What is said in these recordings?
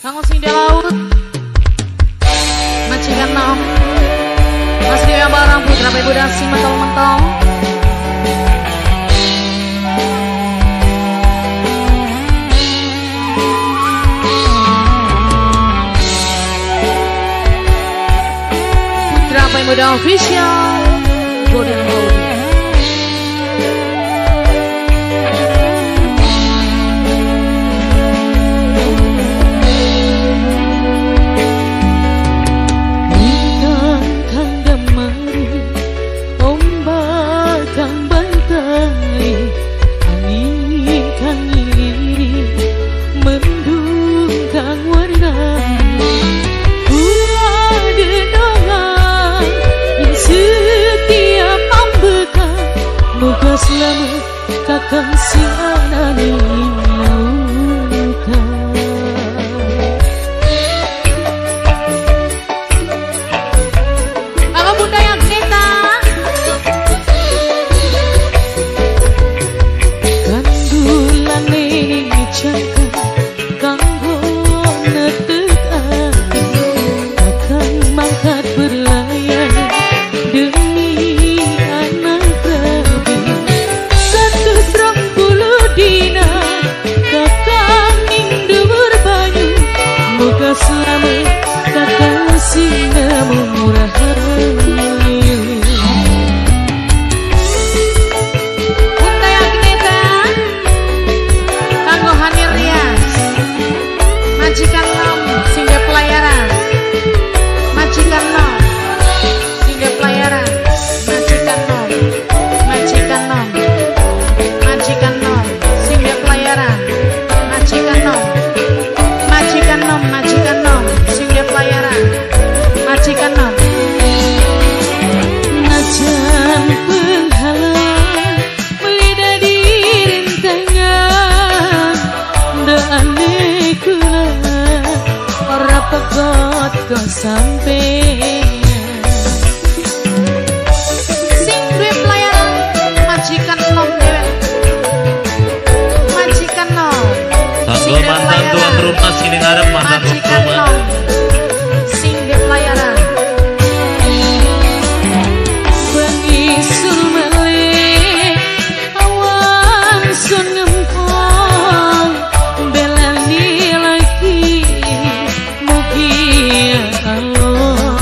Kanggo sing di laut majikan nom Mas Dewa barang putra ibu dasi mentol-mentol putra ibu dah official Golden Road. Selamat kakang sianani lautan Kalau bunda yang kita kandulan ini cangka kanggo netek kakang mangkat berlayar demi anak rabi dina kakang ning dhuwur banyu muga selamat kakang sinemu murah bunda yang kita kanggo Hani Rias majikan nom sing de pelayaran majikan nom sing de pelayaran majikan nom majikan nom majikan nom majikan nom sing dia pelayaran majikan nom najan penghala melida di rintangan doane kula ora pegot kok sampai sing duwe pelayaran majikan nom dewe majikan nom Tanggal mantan tuan rumah sini ngarep mantan rumah sing de pelayaran bengisul melih awan sun ngempong belani lagi mugi Allah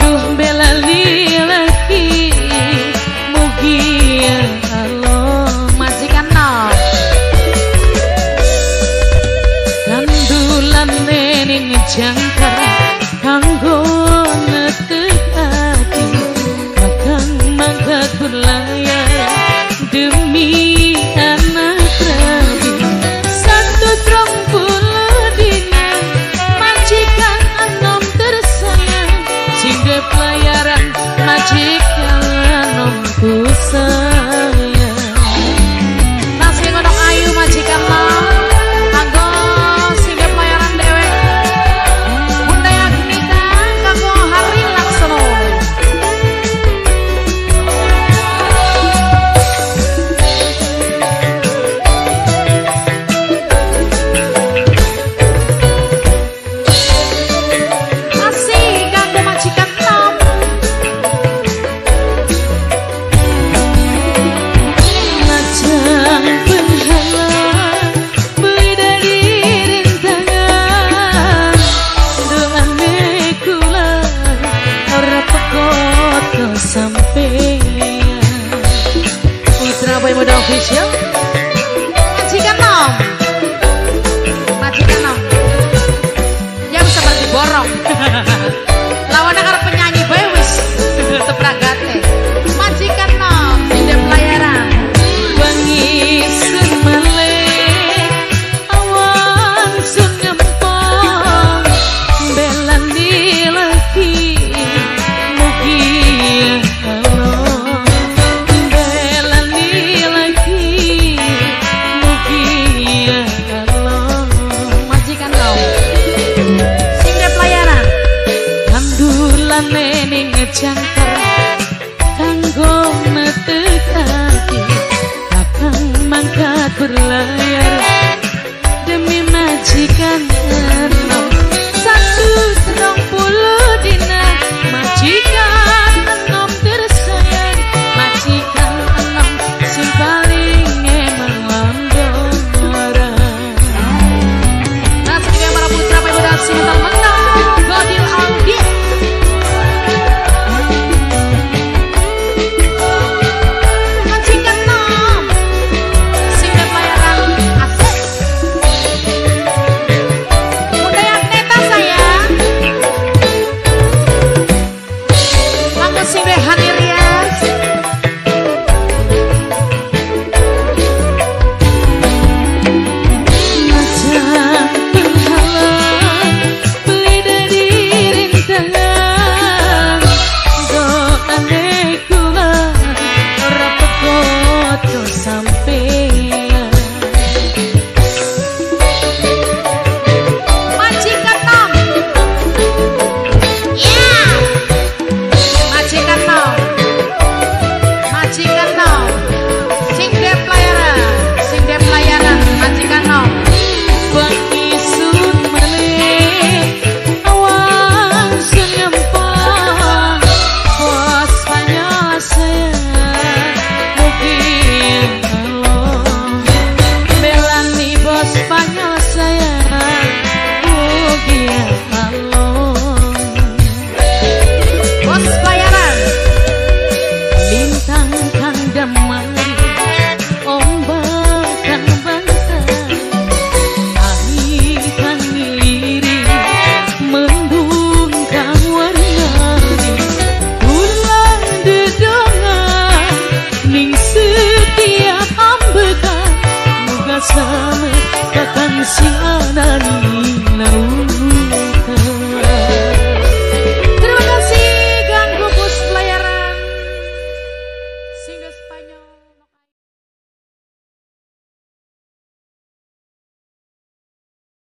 duh belani lagi mugi Allah majikan nom kandulan ning jangkar kanggo netek ati kakang mangkat berlayar demi anak rabi 130 dina majikan anom tersayang sing de pelayaran majikan anomku sayang nasi ngodok ayu majikan nom sampai putra boy muda official majikan nom yang seperti borong lawannya karena penyanyi boy wis sepragate majikan nom di pelayaran wangi sun meleh awan sun ngempong belani lagi mugi ning jangkar kanggo metek ati kakang mangkat berlayar demi majikan si mental